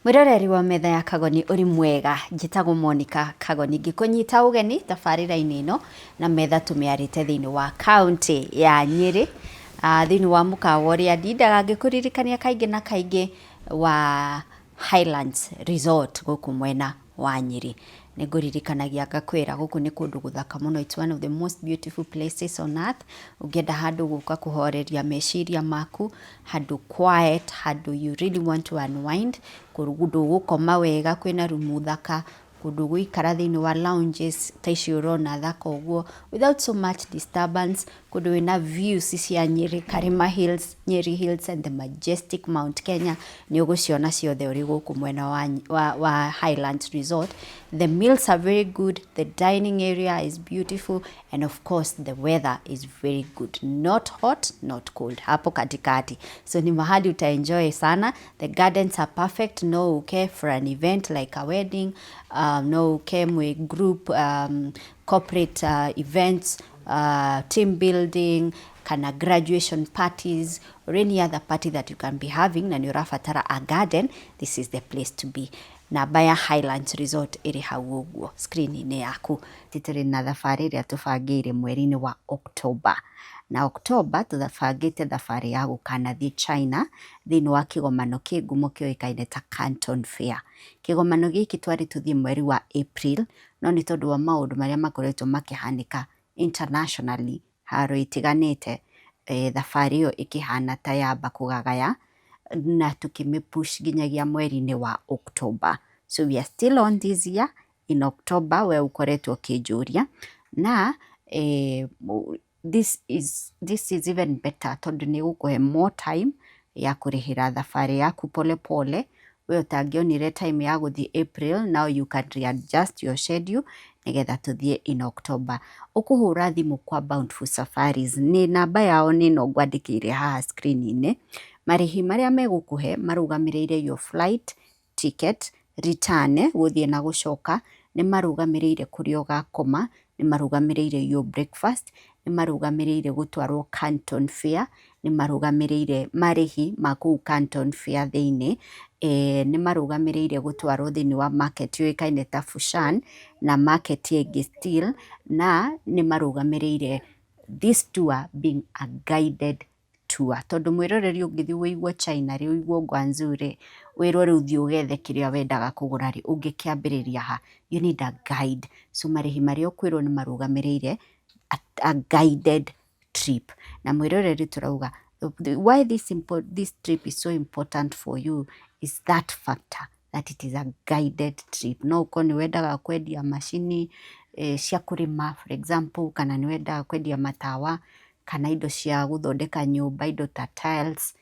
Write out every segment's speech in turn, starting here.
Mwiroreri wa metha ya Kagoni uri mwega njitagwo Monica Kagoni ngikunyita ugeni tabarira-ini ino na metha tumiarite thiini wa county ya Nyeri thiini wa mukawa uria ndindaga ngikuririkania kaingi na kaingi wa Highlands Resort guku mwena wa Nyeri. Niguririkanagia ngakwira guku ni kundu guthaka muno. It's one of the most beautiful places on earth. Ungenda handu guka kuhoreria meciria maku, handu quiet, handu you really want to unwind, kundu gukoma wega, kwina rumu thaka, kundu guikara thiini wa lounges ta ici urona thaka uguo without so much disturbance, kundu wina views cia Nyeri, Karima Hills, Nyeri Hills and the majestic Mount Kenya ni uguciona ciothe uri guku mwena wa Highlands Resort. The meals are very good, the dining area is beautiful, and of course the weather is very good, not hot, not cold, hapo katikati. So ni mahali utaenjoy sana. The gardens are perfect. No uke for an event like a wedding, no uke mwe group corporate events, team building, kana graduation parties or any other party that you can be having na ni urafatara a garden, this is the place to be. Na baya Highlands Resort iri hau uguo screen-ini yaku. Tituri na thabari iria tubangire mweri-ini wa October. Na October tuthafangite thabari ya gukanathie China thiini wa kigomano kingumo kioikaine ta Canton Fair. Kigomano giki twari tuthie mweri wa April, no ni tondu wa maundu maria makoretwo makihanika internationally haro itiganite, thabari iyo ikihana ta yamba kugagaya na tukimipush nginyagia mweri-ini wa October. So we are still on this year in October we ukoretwo kinjuria na this is even better tondu ni gukuhe more time ya kurihira thabari yaku pole pole. We utangionire time ya guthie April, now you can readjust your schedule nigetha tuthie in October. Ukuhura thimu kwa Bountiful Safaris, ni namba yao ni no ngwandikire haha screen-ini. Marihi maria megukuhe marugamiriire your flight ticket, return guthie na gucoka, ni marugamiriire kuria ugakoma, ni marugamiriire your breakfast, ni marugamiriire gutwarwo Canton Fair, ni marugamiriire marihi maku Canton Fair thiini, ni marugamiriire gutwarwo thiini wa market yoikaine ta Fushan na market yengi still, na ni marugamiriire this tour being a guided tour. Tondu mwiroreri ungithii wigwo China ri wigwo Wanjiru wirwo ri uthii ugethe kiria wendaga kugura ri ungikiambiriria ha, you need a guide. So marihi maria ukwirwo ni marugamiriire a guided trip. Na mwiroreri turauga why this trip is so important for you is that factor that it is a guided trip. No uko ni wendaga kwendia mashini cia kurima for example, kana ni wendaga kwendia matawa, kana indo cia guthondeka nyumba, indo ta tiles,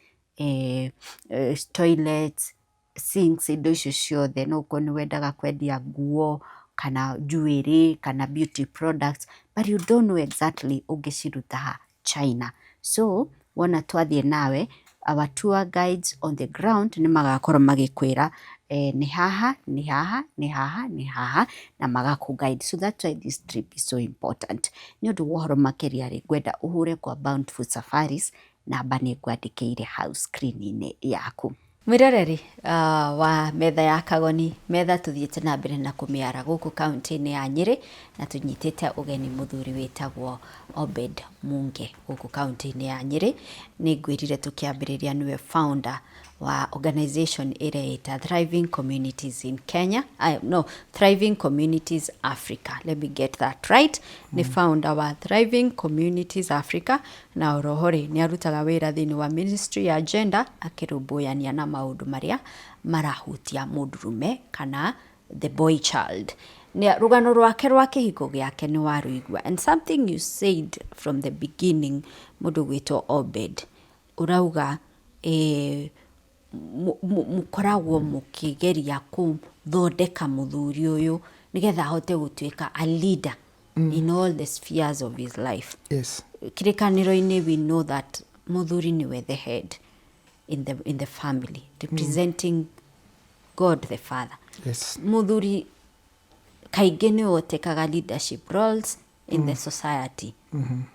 toilets, sinks, indo icio ciothe. No uko ni wendaga kwendia nguo kana jewelry kana beauty products, but you don't know exactly ungiciruta ha China. So wona twathie nawe, our tour guides on the ground ni magakorwo magikwira ni haha ni haha ni haha ni haha na magaku guide. So that's why this trip is so important. Ni undu wohoro makiria ri gwenda uhure kwa Bountiful Safaris, namba ni ngwandikire house screen-ini yaku. Mwiroreri wa metha ya Kagoni, metha tuthiete na mbere na kumiara guku county-ini ya Nyeri na tunyitite ugeni muthuri witagwo Obed Munge guku county-ini ya Nyeri. Ni ngwirire tukiambiriria niwe founder wa organization ire ita Thriving Communities in Kenya. Thriving Communities Africa. Let me get that right. Ni founder wa Thriving Communities Africa na orohori ni arutaga wira thiini wa ministry ya gender akirumbuiania na maundu maria marahutia mundurume kana the boy child. Ni rugano rwake rwa kihiko giake ni waruigwa, and something you said from the beginning mundu gwitwo Obed, urauga mukoragwo mukigeria kuthondeka muthuri uyu nigetha ahote gutuika a leader in all the spheres of his life. Yes. Kirikaniro-ini we know that muthuri niwe the head in the family, representing God the Father. Yes. Muthuri kaingi ni otekaga leadership roles in the society.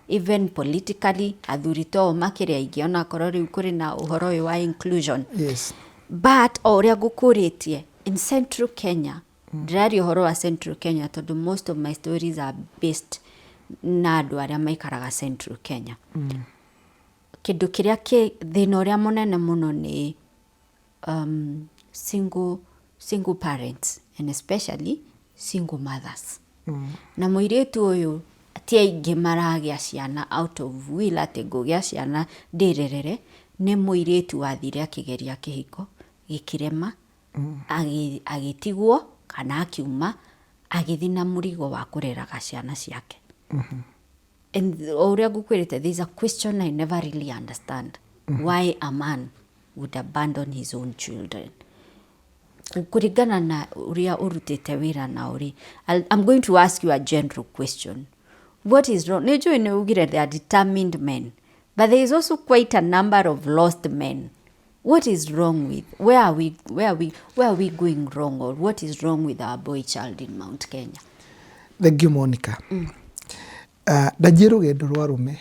Even politically, athuri to makiria ingi ona korwo riu kuri na uhoro wa inclusion. Yes. but oria gukuritie in Central Kenya ndĩraria ũhoro wa Central Kenya tondu most of my stories are based na andũ arĩa maikaraga Central Kenya. Kĩndũ kĩrĩa thĩna ũrĩa mũnene mũno nĩ single parents and especially single mothers. Na mũirĩtu ũyũ ti aingĩ maragĩa ciana out of will atĩ ngũgĩa ciana ndĩrerere. Nĩ mũirĩtu wathire akĩgeria kĩhiko gĩkĩrema, agĩtigwo kana akiuma, agĩthiĩ na mũrigo wa kũreraga ciana ciake. And ũrĩa ngũkwĩrĩte, there's a question I never really understand. Why a man would abandon his own children? Kũringana na ũrĩa ũrutĩte wĩra na ũrĩ, I'm going to ask you a general question. What is wrong? Nĩnjũĩ nĩ ugire they are determined men, but there is also quite a number of lost men. What is wrong with, where are we going wrong, or what is wrong with our boy child in Mount Kenya? Thank you, Monica. Ndanjia rũgendo rwa rũme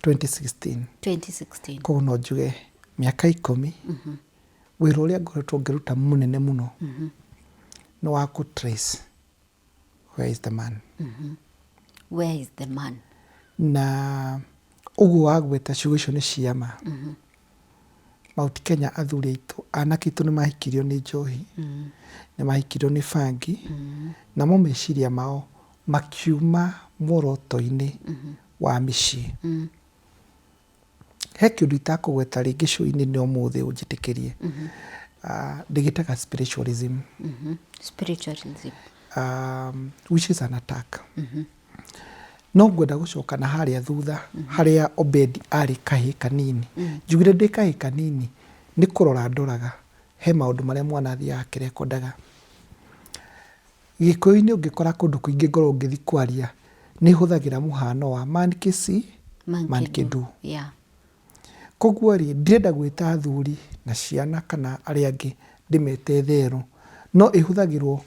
2016. Koguo no njuge mĩaka 10. Wĩra ũrĩa ngoretwo ngĩruta mũnene mũno nĩ wa trace where is the man. Where is the man? Na ũguo wagweta ciugo icio nĩ ciama. Mount Kenya athuri aitũ, anake aitũ nĩ mahikirio nĩ njohi, nĩ mahikirio nĩ bangi, na mo meciria mao makiuma muoroto-inĩ wa mĩciĩ. He kĩndũ itakũgweta rĩngĩ show-inĩ nĩ ũmũthĩ ũnjĩtĩkĩrie. Ndĩgĩtaga spiritualism. Spiritualism. Which is an attack. No ngwenda gũcoka na harĩa thutha harĩa Obedi arĩ kahĩ kanini. Njugire ndĩ kahĩ kanini nĩ kũrora ndoraga he maũndũ marĩa mwana athiaga akĩrekondaga. Gĩkũyũ-inĩ ũngĩkora kũndũ kũingĩ ngoro ngĩthi kwaria nĩ hũthagĩra mũhano wa mankisi mankedu. Koguo rĩ ndirenda gwĩta athuri na ciana kana arĩa angĩ ndĩmete therũ, no ĩhũthagĩrwo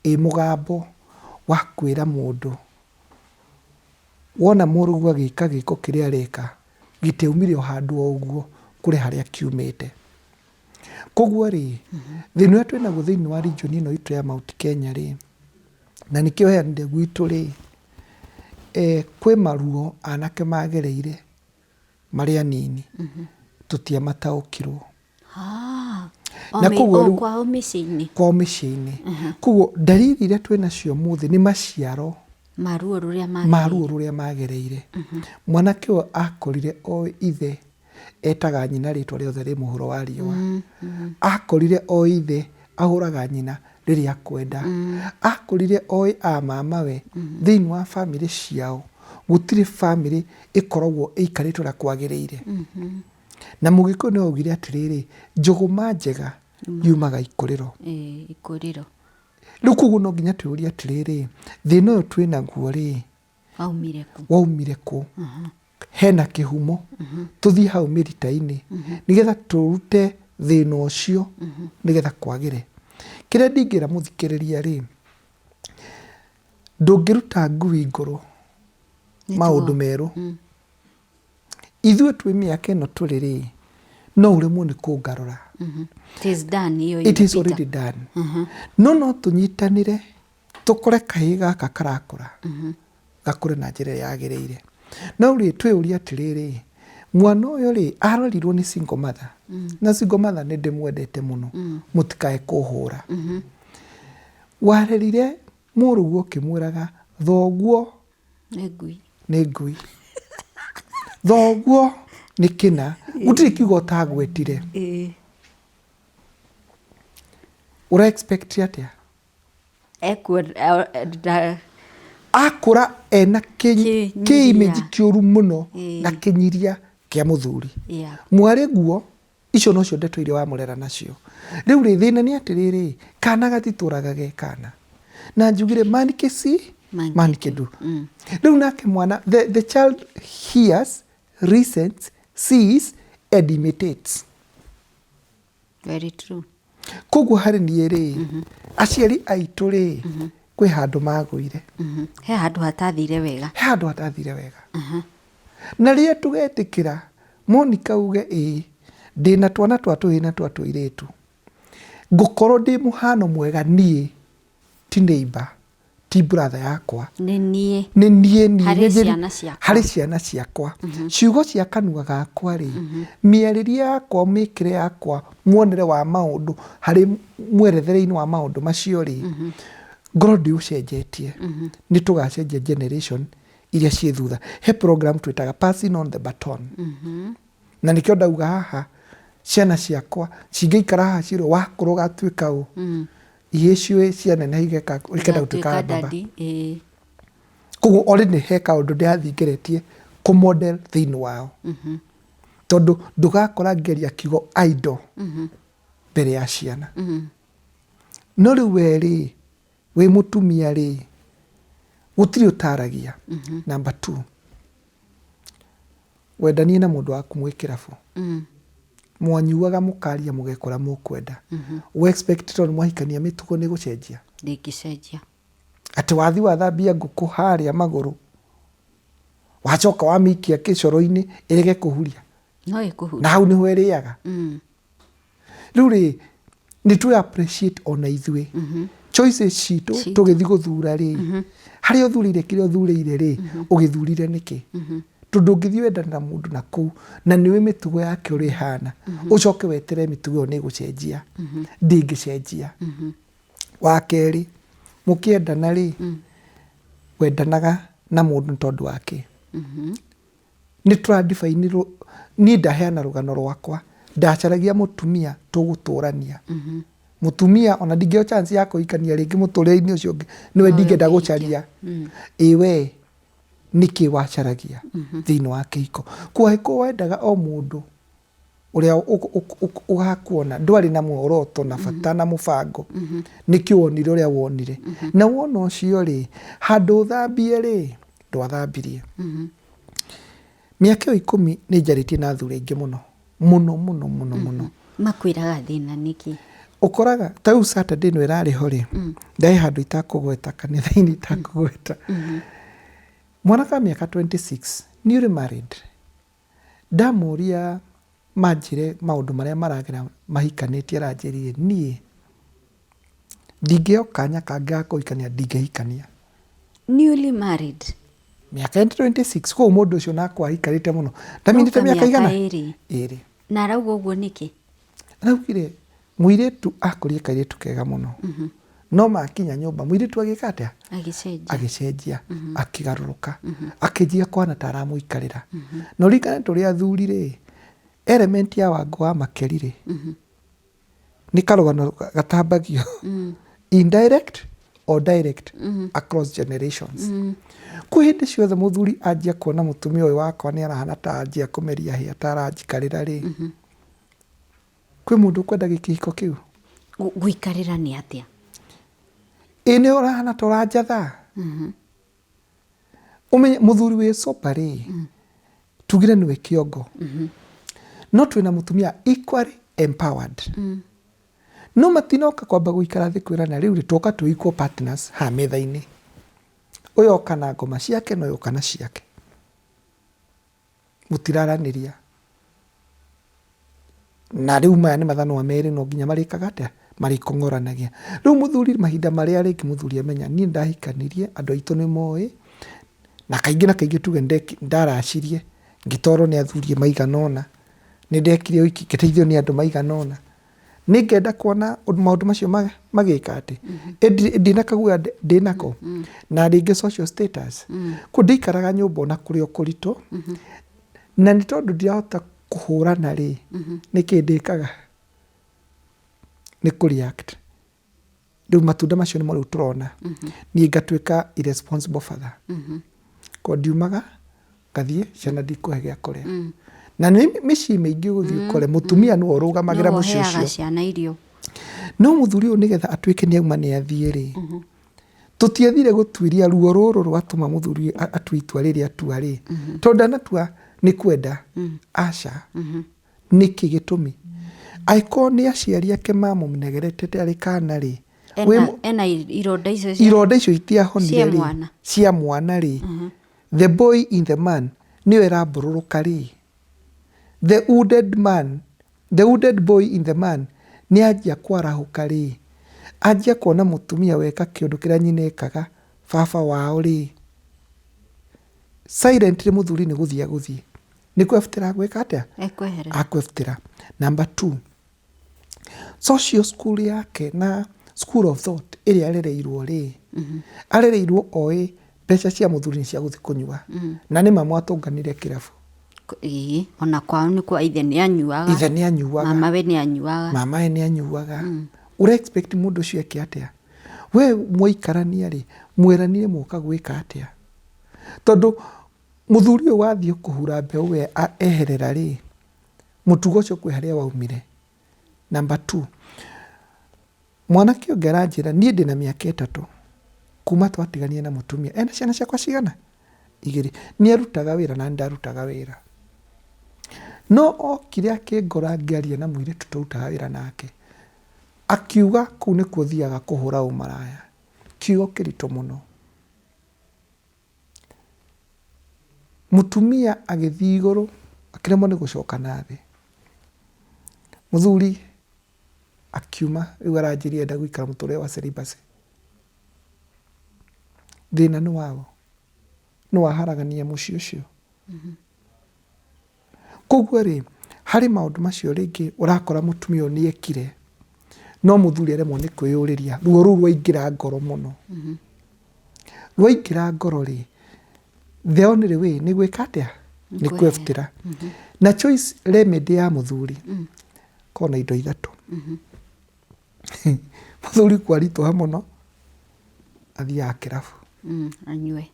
mũgambo wa kwĩra mũndũ wona mũrũgu agĩka gĩko kĩrĩa areka gĩteumire o handũ o ũguo kũrĩ harĩa kiumĩte. Koguo rĩ thĩinĩ ũrĩa twĩnaguo thĩinĩ wa region ĩno itũ ya Mount Kenya rĩ, na nĩkĩo heanire gwitũ rĩ, kwĩ maruo anake magereire marĩa nini tũtiamataũkirwo. Na koguo kwao mĩciĩ-inĩ. Koguo ndariri iria twĩnacio mũthĩ nĩ maciaro maruo rũrĩa magereire. Mwanake ũyũ akorire o ithe etaga nyina rĩtwa rĩothe rĩ mũhũro wa riũa. Akorire o ithe ahũraga nyina rĩrĩa akwenda. Akorire o a mamawe thĩinĩ wa family ciao gũtirĩ family ĩkoragwo ĩikarĩtwo ũrĩa kwagĩrĩire. Na mũgĩkũyũ nĩ augire atĩrĩrĩ, njũgũma njega yumaga ikũrĩro. Rĩu koguo no nginya twĩũrie atĩrĩrĩ, thĩna ũyũ twĩnaguo rĩ waumire kũ? Hena kĩhumo, tũthiĩ hau mĩrita-inĩ nĩgetha tũrute thĩna ũcio nĩgetha kwagĩre. Kĩrĩa ndingĩra mũthikĩrĩria rĩ, ndũngĩruta ngui ngũrũ maũndũ merũ. Ithuĩ twĩ mĩaka ĩno tũrĩ rĩ, no ũremwo nĩ kũngarũra. It is already done. No tũnyitanĩre tũkore kahĩ gaka karakũra gakũre na njĩra yagĩrĩire. No rĩ twĩũria atĩrĩrĩ, mwana ũyũ rĩ arorirwo nĩ single mother, na single mother nĩ ndĩmwendete mũno, mũtikae kũhũra. Warerire mũrũguo ũkĩmwĩraga thoguo nĩ ngui, thoguo nĩ kĩna, gũtirĩ kiugo ũtagwetire. Ura expect atĩa? Akũra ena kĩ-image kĩũru mũno na kĩnyiria kĩa mũthuri. Mwarĩ guo icio nocio ndeto iria wamũrera nacio. Rĩu rĩ thĩna nĩ atĩrĩrĩ, kana gatitũraga ge kana. Na njugire manikesi manikedu. Rĩu nake mwana, the child hears, listens, sees and imitates. Very true. Koguo harĩ niĩ rĩ, aciari aitũ rĩ, kwĩ handũ magũire. He handũ hatathire wega. Na rĩrĩa tũgetĩkĩra Monica uge ndĩna twana twa tũhĩ na twa tũirĩtu, ngũkorwo ndĩ mũhano mwega niĩ ti neighbor ti brother yakwa nĩ niĩ harĩ ciana ciakwa ciugo cia kanua gakwa rĩ mĩarĩrie yakwa mĩkĩre yakwa muonere wa maũndũ harĩ mwerethere-inĩ wa maũndũ macio rĩ ngorwo ndiũcenjetie nĩ tũgacenjia generation iria ciĩ thutha. He program twĩtaga passing on the baton na nĩkĩo ndauga haha ciana ciakwa cingĩikara haha cirĩ wakũrũ gatuĩka ũ iĩciũĩ cianene ikenda gũtuĩka baba. Koguo already he kaũndũ ndĩrathingeretie kũmodel thĩinĩ wao tondũ ndũgakora ngeria kiugo idol mbere ya ciana. No rĩu we rĩ wĩ mũtumia rĩ gũtirĩ ũtaragia. Number 2 wendanie na mũndũ waku mwĩ kĩrabu mwanyuaga mũkaria mũgekora mũkwenda expect tondũ mwahikania mĩtugo nĩ gũcenjia ndĩngĩcenjia atĩ wathi wathambia ngũkũ harĩa magũrũ wacoka wamĩikia kĩcoro-inĩ ĩrege kũhuria no ĩkũhuria na hau nĩho ĩrĩaga. Rĩu rĩ nĩ tũ appreciate ona ithuĩ choices citũ tũgĩthi gũthura rĩ harĩa ũthurire kĩrĩa ũthurĩire rĩ ũgĩthurire nĩkĩ tondũ ũngĩthiĩ wendana na mũndũ na kũu na nĩwe mĩtugo yake ũrĩ hana ũcoke wetere mĩtugo ĩyo nĩ gũcenjia ndĩngĩcenjia. Wa kerĩ mũkĩendana rĩ wendanaga na mũndũ tondũ wake nĩ tũradifainirwo niĩ ndaheana rũgano rwakwa ndacaragia mũtumia tũgũtũrania mũtumia ona ndingĩo chance ya kũhikania rĩngĩ mũtũrĩre-inĩ ũcio ũngĩ nĩwe ndingĩenda gũcaria ĩwe nĩkĩ wacaragia thĩinĩ wa kĩhiko kwahĩkwo wendaga o mũndũ ũrĩa ũgakuona ndwarĩ na muoroto na bata na mũbango nĩkĩ wonire ũrĩa wonire na wona ũcio rĩ handũ ũthambie rĩ ndwathambirie. Mĩaka 10 nĩ njarĩtie na athuri aingĩ mũno makwĩraga thĩna nĩkĩ ũkoraga ta rĩu Saturday nĩ ĩrarĩ ho rĩ ndaĩ handũ itakũgweta kanitha-inĩ itakũgweta mwanaka mĩaka 26 newly married ndamũria manjĩre maũndũ marĩa maragera mahikanĩtie aranjĩrire niĩ ndingĩo kanya kangĩ ga kũhikania ndingĩhikania. Newly married mĩaka 26 kũu mũndũ ũcio nakwa ahikanĩte mũno ndaminĩte mĩaka igana ĩrĩ na arauga ũguo nĩkĩ araugire mũirĩtu akũrie kairĩtu kega mũno no makinya nyũmba mũirĩtu agĩka atĩa agĩcenjia akĩgarũrũka akĩnjia kwana ta aramũikarĩra no ringana tũrĩa athuri rĩ element ya wangu wa makeri rĩ nĩ karũgano gatambagio indirect or direct across generations. Kwĩ hĩndĩ ciothe mũthuri anjia kuona mũtumia ũyũ wakwa nĩ arahana ta anjia kũmeria hĩa ta aranjikarĩra rĩ kwĩ mũndũ kwenda gĩkĩhiko kĩu gũikarĩra nĩ atĩa nĩ ũrahana ta ũranjatha ũmenye mũthuri wĩ sopa rĩ tugire nĩwe kĩongo no twĩna mũtumia equally empowered no matinoka kwamba gũikara thĩ kwĩrana rĩu rĩtoka twĩ equal partners ha metha-inĩ ũyũ oka na ngoma ciake na ũyũ oka na ciake mũtiraranĩria na rĩu maya nĩ mathanwa merĩ no nginya marĩkaga atĩa marĩkong'oranagia. Rĩu mũthuri mahinda marĩa rĩngĩ mũthuri amenya niĩ ndahikanirie andũ aitũ nĩ moĩ na kaingĩ tuge ndaracirie ngĩtwarwo nĩ athuri maigana ũna nĩ ndekire ũhiki ngĩteithio nĩ andũ maigana ũna nĩ ngenda kuona maũndũ macio magĩka atĩ ndĩna kaguoya ndĩnako na rĩngĩ social status kũ ndĩikaraga nyũmba ona kũrĩ o kũritũ na nĩ tondũ ndirahota kũhũrana rĩ nĩkĩ ndĩkaga nĩ kũreact. Rĩu matunda macio nĩmo rĩu tũrona niĩ ngatuĩka irresponsible father kwa ndiumaga ngathiĩ ciana ndikũhe gĩa kũrĩa na nĩ mĩciĩ mĩingĩ gũthiĩ ũkore mũtumia nĩwe ũrũgamagĩra mũciĩ ũcio no mũthuri ũyũ nĩgetha atuĩke nĩ auma nĩ athiĩ rĩ tũtiathire gũtuĩria ruo rũrũ rwatũma mũthuri atue itua rĩrĩa atua rĩ tondũ ndanatua nĩ kwenda aca nĩkĩ gĩtũmi aiko nĩ aciari ake mamũnegerete arĩ kana rĩ ena ironda icio itiahonire rĩ cia mwana rĩ the boy in the man nĩwe ĩrambũrũrũka rĩ the wounded boy in the man nĩ anjia kwarahuka rĩ, anjia kuona mũtumia weka kĩũndũ kĩrĩa nyina ekaga baba wao rĩ, silently mũthuri nĩ gũthiĩ nĩ kwebutĩra gwĩka atĩa akwebutĩra. Number 2, social school yake na school of thought ĩrĩa arereirwo rĩ, arereirwo oĩ mbeca cia mũthuri nĩ cia gũthiĩ kũnyua, na nĩ mamu atũnganire kĩrabu. Ona kwao nĩ kwa ithe nĩ anyuaga, mamawe nĩ anyuaga. Ũre expect mũndũ ũcio eke atĩa? We mũikarania rĩ, mweranire mũka gwĩka atĩa? Tondũ mũthuri ũyũ wathiĩ kũhura mbeũ we eherera rĩ, mũtugo ũcio kwĩ harĩa waumire. Number 2, mwanake ũngĩ aranjĩra niĩ ndĩ na mĩaka 3 kuma twatiganie na mũtumia, ena ciana ciakwa cigana? 2. Nĩ arutaga wĩra na ndarutaga wĩra, no okire akĩngora ngĩaria na mũirĩtu tũrutaga wĩra nake, akiuga kũu nĩkuo thiaga kũhũra ũmaraya. Kiugo kĩritũ mũno. Mũtumia agĩthiĩ igũrũ akĩremwo nĩ gũcoka na thĩ. Mũthuri akiuma rĩu aranjĩria enda gũikara mũtũrĩre wa celibacy. Thĩna nĩ wao, nĩ waharagania mũciĩ ũcio. Koguo rĩ, harĩ maũndũ macio rĩngĩ ũrakora mũtumia ũyũ nĩ ekire, no mũthuri aremwo nĩ kwĩyũrĩria, ruo rũu rwaingĩra ngoro mũno. Rwaingĩra ngoro rĩ, the only way nĩ gwĩka atĩa? Nĩ kwebutĩra. Na choice remedy ya mũthuri korwo na indo 3. Mũthuri kwaritũha mũno, athiaga kĩrabu anyue.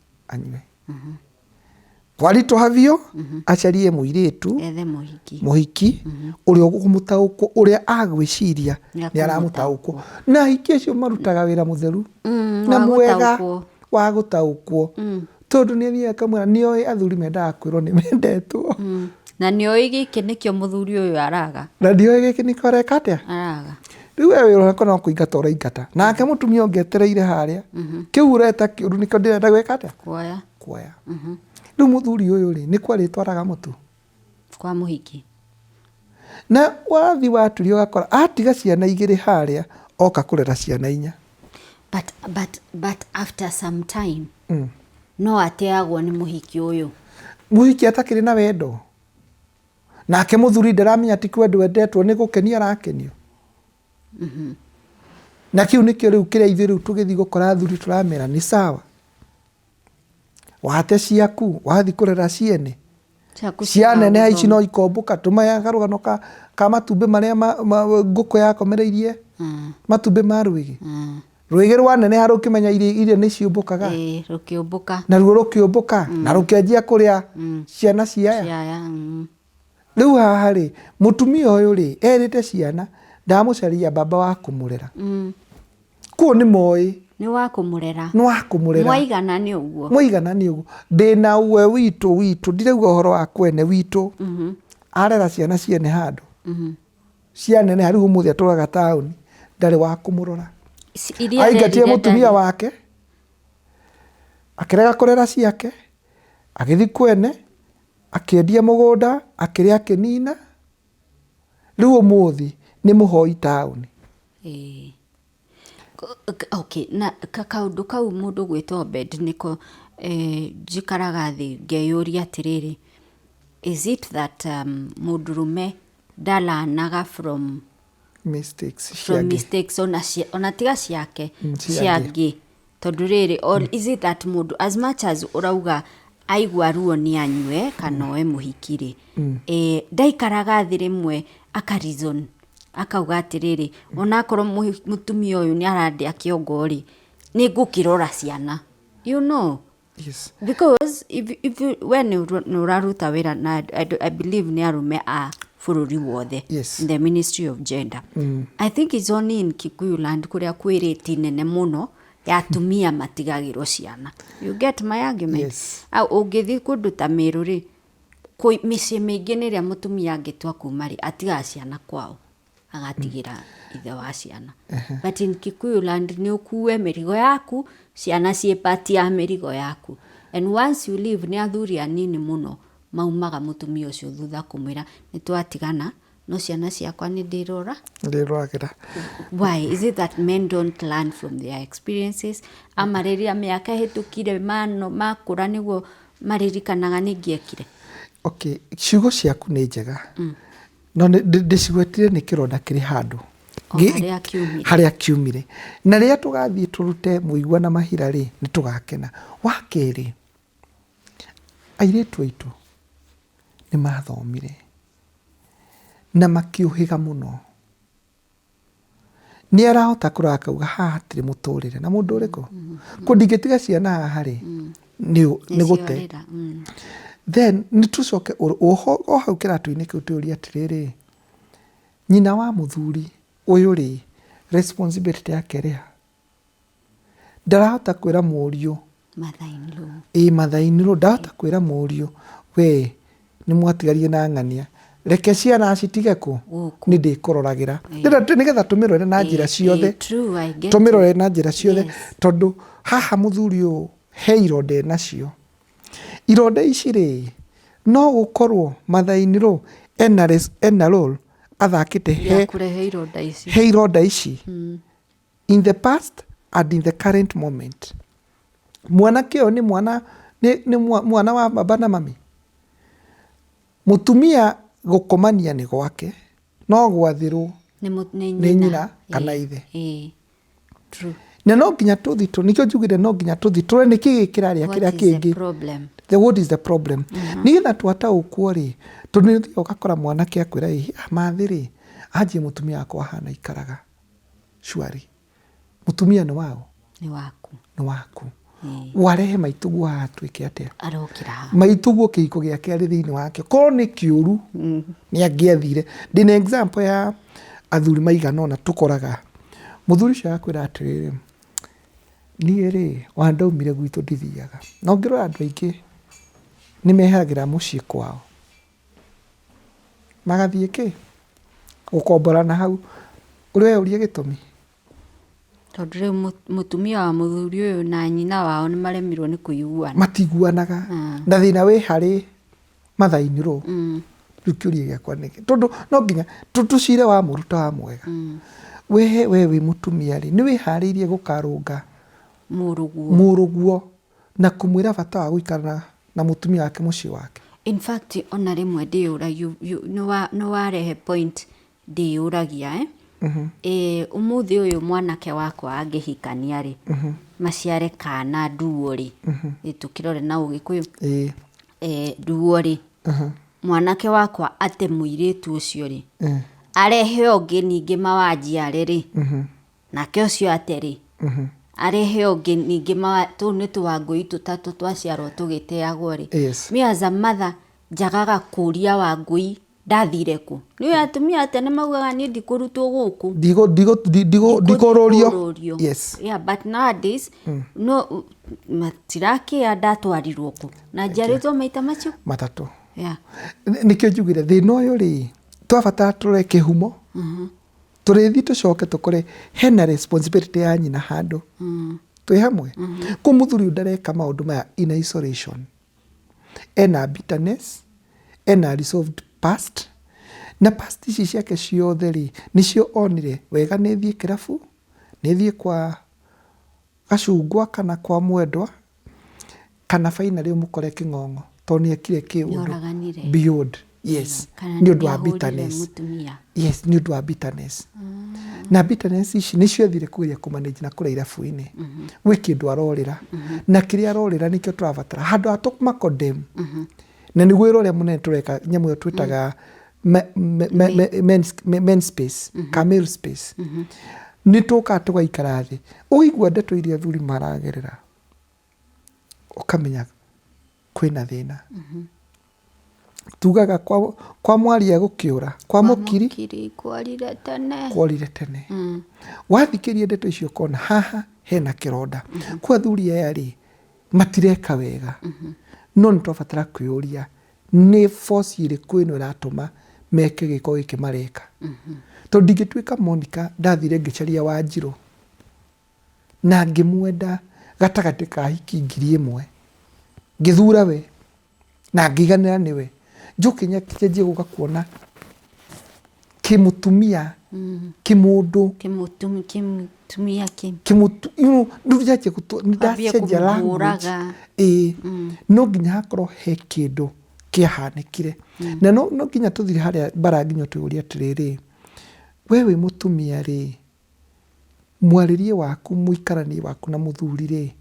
Kwaritũha biũ, acarie mũirĩtu mũhiki ũrĩa ũgũmũtaũkwo, ũrĩa agwĩciria nĩ aramũtaũkwo. Na ahiki acio marutaga wĩra mũtheru na mwega wa gũtaũkwo, tondũ nĩ athiaga akamwĩra nĩoĩ athuri mendaga kwĩrwo nĩ mendetwo, na nĩoĩ gĩkĩ nĩkĩo mũthuri ũyũ araga, na nĩoĩ gĩkĩ nĩkĩo areka atĩa araga. Rĩu we wĩra no kũingata ũraingata, nake mũtumia ũngĩ etereire harĩa, kĩu ũreta kĩũru nĩkĩo ndĩrenda gwĩka atĩa kuoya. Rĩu mũthuri ũyũ rĩ, nĩ kwarĩtwaraga mũtu kwa mũhiki, na wathi waturio gakora atiga ciana 2 harĩa, oka kũrera ciana 4. But after some time no ateagwo nĩ mũhiki ũyũ, mũhiki atakĩrĩ na wendo, nake mũthuri ndaramenya ti kwendwo wendetwo, nĩ gũkenio arakenio. Na kĩu nĩkĩo rĩu kĩrĩa ithuĩ rĩu tũgĩthiĩ gũkora athuri tũramera nĩ sawa, wate ciaku wathi kũrera ciene cianeneha ici no ikombũka, tũmaya karũgano ka matumbĩ marĩa ngũkũ yakomereirie, matumbĩ ma rwĩgĩ. Rwĩgĩ rwaneneha rũkĩmenya irio nĩ ciũmbũkaga, na ruo rũkĩũmbũka na rũkĩanjia kũrĩa ciana ciaya. Rĩu haha rĩ, mũtumia ũyũ rĩ, erĩte ciana ndamũcaria baba wa kũmũrera. Kuo nĩ moĩ nĩ wa kũmũrera, mwaiganani ũguo. Ndĩna uwe witũ, ndirauga ũhoro wa kwene witũ, arera ciana ciene handũ, cianeneha rĩu ũmũthĩ atũraga taũni, ndarĩ wa kũmũrora. Aingatie mũtumia wake, akĩrega kũrera ciake, agĩthiĩ kwene, akĩendia mũgũnda, akĩrĩa akĩnina, rĩu ũmũthĩ nĩ mũhoi taũni. Okay, na kaũndũ kau mũndũ gwĩtwo Obed nĩko njikaraga thĩ ngeyũria atĩrĩrĩ, is it that mũndũrũme ndaranaga from mistakes ona tiga ciake ciangĩ, tondũ rĩrĩ, or is it that mũndũ as much as ũrauga aigua ruo nĩ anyue kana oe mũhiki rĩ, ndaikaraga thĩ rĩmwe akarizon akauga atĩrĩrĩ, onakorwo mũtumia ũyũ nĩ arandĩa kĩongo rĩ, nĩ ngũkĩrora ciana, you know. Yes. Because if when nũraruta wĩra na I believe nĩ arũme a bũrũri wothe, in the Ministry of Gender, I think it's only in Kikuyu land kũrĩa kwĩrĩti nene mũno ya atumia matigagĩrwo ciana. You get my argument? Yes. Ũngĩthiĩ kũndũ ta Meru rĩ, mĩciĩ mĩingĩ nĩ rĩa mũtumia angĩtua kuma rĩ, atigaga ciana kwao, agatigira ithe wa ciana. But in Kikuyu land nĩ ũkue mĩrigo yaku, ciana ciĩ pati ya mĩrigo yaku. And once you leave, nĩ athuri anini mũno maumaga mũtumia ũcio thutha kũmwĩra nĩ twatigana, no ciana ciakwa nĩ ndĩroragĩra. Why is it that men don't learn from their experiences? Ama rĩrĩa mĩaka ĩhĩtũkire makũra nĩguo maririkanaga nĩngĩekire? Okay, ciugo ciaku nĩ njega. No ndĩcigwetire nĩ kĩronda kĩrĩ handũ harĩa kiumire, na rĩrĩa tũgathiĩ tũrute mũigua na mahira rĩ nĩ tũgakena. Wa kerĩ, airĩtu aitũ nĩ mathomire na makĩũhĩga mũno. Nĩ arahota kũrora akauga haha hatirĩ mũtũrĩre na mũndũ ũrĩkũ ndingĩtiga ciana haha rĩ nĩ gũte. Then nĩ tũcoke o hau kĩratũ-inĩ kĩu tũũrie atĩrĩrĩ, nyina wa mũthuri ũyũ rĩ responsibility yake rĩ ha? Ndarahota kwĩra mũriũ mother-in-law ndarahota kwĩra mũriũ we nĩ mwatigarie na ng'ania, reke ciana citige kũ nĩ ndĩkũroragĩra. Nĩgetha tũmĩrore na njĩra ciothe, tũmĩrore na njĩra ciothe, tondũ haha mũthuri ũyũ he ironda enacio. Ironda ici rĩ no gũkorwo mother-in-law ena role athakĩte he ironda ici in the past and in the current moment. Mwanake ũyũ nĩ mwana wa baba na mami. Mũtumia gũkomania nĩ gwake, no gwathĩrwo nĩ nyina kana ithe. Na no nginya tũthi nĩkĩo njugire no nginya tũthi tũre nĩ kĩĩ kĩrarĩa kĩrĩa kĩngĩ. What is the problem? Nĩgetha twataũkwo rĩ, tondũ nĩ ũthiaga ũgakora mwanake akwĩra mathĩ rĩ anjie mũtumia wakwa hana ikaraga shwari. Mũtumia nĩ wao? Nĩ waku. Warehe maitũguo haha tuĩke atĩa? Maitũguo kĩhiko gĩake arĩ thĩinĩ wake. Korwo nĩ kĩũru nĩ angĩathire. Ndĩna example ya athuri maigana ũna tũkoraga mũthuri ũcio akwĩra atĩrĩrĩ, niĩ rĩ wandaumire gwitũ ndithiaga. Na ũngĩrora andũ aingĩ nĩ mehagĩra mũciĩ kwao magathiĩ gũkomborana hau. Ũrĩa ũrie gĩtũmi? Tondũ rĩu mũtumia wa mũthuri ũyũ na nyina wao nĩ maremirwo nĩ kũiguana, matiguanaga na thĩna wĩ harĩ mother-in-law. Rĩu kĩũria gĩakwa nĩkĩ? Tondũ no nginya tũcire wa mũruta wa mwega. We wĩ mũtumia rĩ nĩ wĩharĩirie gũkarũnga mũrũguo na kũmwĩra bata wa gũikara na mũtumia wake mũciĩ wake. In fact ona rĩmwe ndĩyũragia nĩ warehe point ndĩyũragia ũmũthĩ ũyũ mwanake wakwa angĩhikania rĩ maciare kana nduo rĩ tũkĩrore na ũgĩkũyũ nduo rĩ mwanake wakwa ate mũirĩtu ũcio rĩ arehe ũngĩ ningĩ mawanjiare rĩ nake ũcio ate rĩ arehe ũngĩ ningĩ tũu nĩ tũwangũi tũtatũ twaciarwo tũgĩteagwo rĩ. Me as a mother njagaga kũria Wangũi ndathire kũ? Nĩ atumia atene maugaga niĩ ndikũrutwo gũkũ ndikũrũrio. Yes. Yeah, but nowadays no matirakĩa ndatwarirwo kũ na njarĩtwo maita macio matatũ. Yeah. Nĩkĩo njugire thĩna ũyũ rĩ twabatara tũre kĩhumo. Tũrĩthi tũcoke tũkore hena responsibility ya nyina handũ. Twĩ hamwe. Kũ mũthuri ndareka maũndũ maya in isolation. Ena bitterness, ena resolved past, na past ici ciake ciothe rĩ nĩcio onire wega nĩthiĩ kĩrabu, nĩthiĩ kwa gacungwa kana kwa mwendwa kana finally ũmũkore kĩng'ong'o tondũ nĩekire kĩũndũ beyond. Yes, nĩ ũndũ wa bitterness. Yes, nĩ ũndũ wa bitterness. Na bitterness ici nĩcio athire kũgeria kũmanage na kũrĩa irabu-inĩ. Gwĩ kĩndũ arorĩra na kĩrĩa arorĩra nĩkĩo tũrabatara handũ ha tũkũma-condemn. Na nĩguo wĩra ũrĩa mũnene tũreka nyamũ ĩyo twĩtaga men space, male space. Nĩ tũkaga tũgaikara thĩ ũigua ndeto iria athuri maragerera ũkamenya kwĩna thĩna. Tugaga kwa mwaria gũkĩũra kwa mũkiri kwarire tene. Wathikĩria ndeto icio kona haha hena kĩronda. Kwa athuri aya rĩ matireka wega. No nĩ twabatara kwĩyũria nĩ force ĩrĩkũ ĩno ĩratũma meke gĩko gĩkĩ mareka. Tondũ ndingĩtuĩka Monica ndathire ngĩcaria Wanjiru na ngĩmwenda gatagatĩ ka hiki 1000 ngĩthura we na ngĩiganĩra nĩwe njũke nyakie gũka kuona kimutumia kimundu kimutumia ndujaje ndacenjia language no nginya hakorwo he kindu kiahanikire na no nginya tuthire haria bara nginya tuuria atiriri wewe mutumia ri mwaririe waku muikarani waku na muthuri ri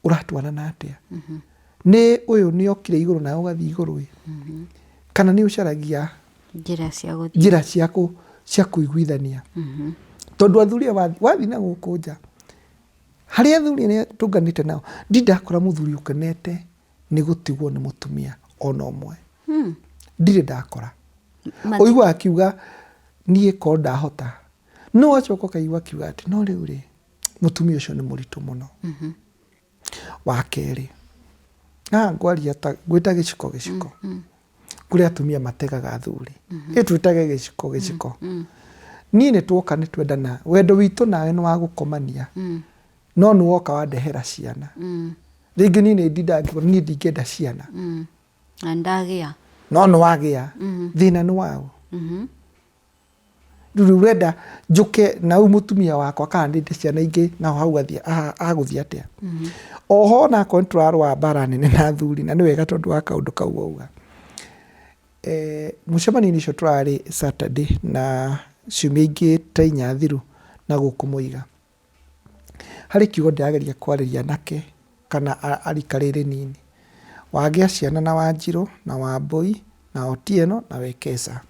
uratwarana atia ni uyu ni okire iguru na ugathi iguru kana ni ucaragia njira cia kuiguithania tondu athuri wathi na guku nja haria athuri ni tunganite nao ndakora muthuri ukenete ni gutigwo ni mutumia ona umwe ndire ndakora oigwa akiuga nie ko ndahota no acoka kaigwa kiuga ati no riu ri mutumia ucio ni muritu muno wa keri ngwaria ta gwita giciko kuria atumia mategaga athuri itwitage giciko nie ni twoka ni twendana wendo witu nawe ni wa gukomania no ni woka wandehera ciana ringi nie ni ndindangiwa nie ndingenda ciana andagia no ni wagia thina ni wao rurenda njuke na mutumia wakwa kana ndinde ciana ingi na hau aguthi atia oho na kontrarwa bara nene na thuri na ni wega tondu wa kaundu kau auga mucemani nicio turari Saturday na ciumia ingi ta inya thiru na guku muiga hari kiugo ndageria kwariria nake kana arikariri nini wagia ciana na Wanjiru na Wambui na Otieno na Wekesa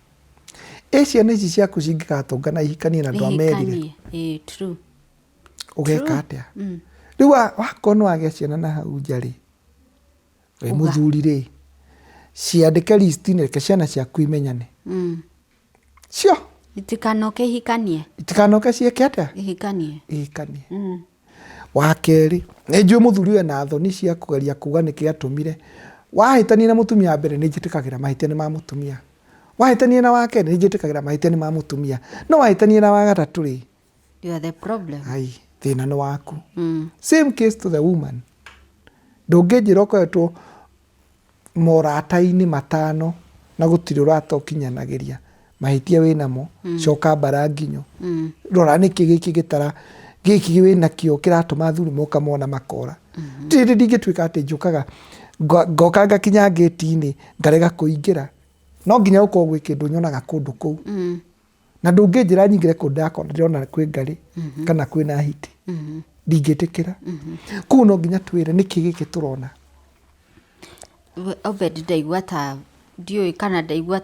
ciana ici ciaku cingĩgatũngana ihikanie na andũ amerire true ugeka atia riu wakorwo wagĩa ciana na hau nja rĩ we muthuri rĩ ciandĩke list-inĩ reke ciana ciaku imenyane cio itikanoke ihikanie ciĩke atia ihikanie wa kerĩ nĩ njũĩ muthuri we na thoni cia kũgeria kuuga nĩkĩ atũmire wahĩtania na mutumia mbere nĩ njĩtĩkagĩra mahĩtia nĩ ma mutumia wahĩtania na wake nĩ njĩtĩkagĩra mahĩtia nĩ ma mutumia no wahĩtania na wa gatatũ rĩ you are the problem thina nĩ waku same case to the woman ndũngĩnjĩra ũkoretwo morata-inĩ matano na gũtirĩ ũrata ũkinyanagĩria mahĩtia wĩnamo coka mbara nginyo rora nĩkĩ gĩkĩ gĩtara gĩkĩ wĩna kĩo kĩratũma athuri moka mona makora ndingĩtuĩka atĩ njũkaga ngoka ngakinya ngĩti-inĩ ngarega kũingĩra no nginya uko gwĩ kĩndũ nyonaga kũndũ kũu na ndũngĩnjĩra nyingĩre kũndũ ndakora ndĩrona kwĩ ngarĩ kana kwĩna hiti ndingĩtĩkĩra kũu no nginya twĩre nĩkĩ gĩkĩ tũrona Obed ndaigua ta ndiũĩ kana ndaigua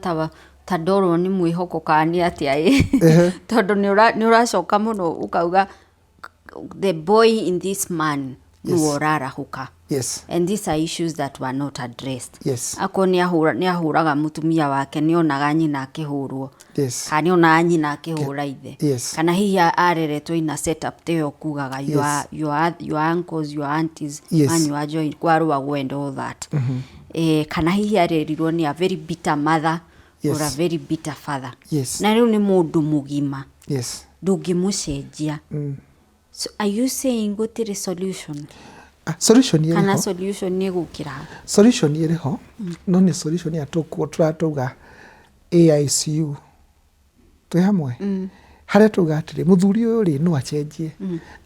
ta ndorwo nĩ mwĩhoko kana nĩ atĩa tondũ nĩ ũracoka mũno ukauga the boy in this man nĩwe ũrarahũka and these are issues that were not addressed ako nĩ ahũraga mutumia wake nĩ onaga nyina akĩhũrwo kana nĩ onaga nyina akĩhũra ithe kana hihi areretwo ina setup teyo kugaga your uncles your aunties anyu ajoin kwarũagwo and all that kana hihi arerirwo nĩ a very bitter mother or a very bitter father na rĩu nĩ mũndũ mũgima ndũngĩmũcenjia so are you saying gũtirĩ solution solution iriho kana solution nĩ gũkira solution iriho no nĩ solution ya turatuga AICU twe hamwe haria tuga atiri muthuri uyu ri no acenjie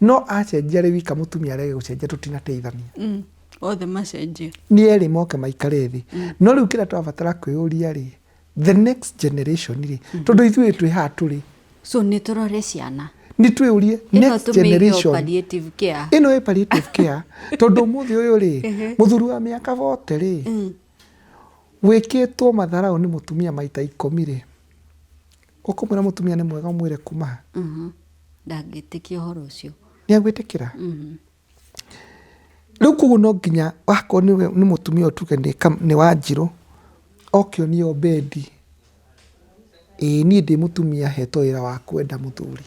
no acenjia ri wika mutumia arege gucenjia tutinateithania othe macenjie ni eri moke maikare thi no riu kira twabatara kwĩyũria ri the next generation ri tondu ithuĩ twĩ haha tũrĩ so nĩ tũrore ciana ni twĩyũrie next generation palliative care ino ĩ palliative care tondu muthi uyu ri muthuri wa miaka 40 ri wĩkĩtwo matharau ni mutumia maita 10 ri ukumwĩra mutumia ni mwega mwĩre kuma ndangĩtĩkia ũhoro ũcio nĩ agwĩtĩkĩra rĩu koguo no nginya wako ni mutumia ũtuge nĩ Wanjiru okĩonio Obedi niĩ ndĩ mutumia hetwo wĩra wa kwenda muthuri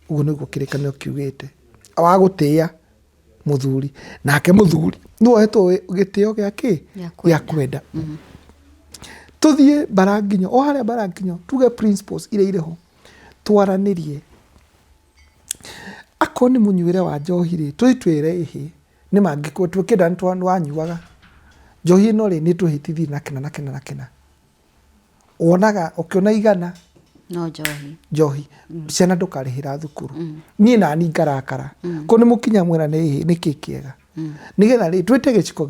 uguo nĩguo kĩrĩkanĩro kiugĩte wa gũtĩĩa muthuri nake muthuri no hetwo gĩtĩo gĩake gĩa kwenda tuthie baranginyo o haria baranginyo tuge principles ile ireho twaranirie akoni munyuire wa njohi ri twitwire ihi ni mangikwo twikida ntwa wanyuaga njohi no ri ni tuhitithi na kina wonaga ukiona igana no njohi njohi ciana ndukarihira thukuru nie nani ngarakara ko ni mukinya mwera ni kikiega nigetha ri twite giciko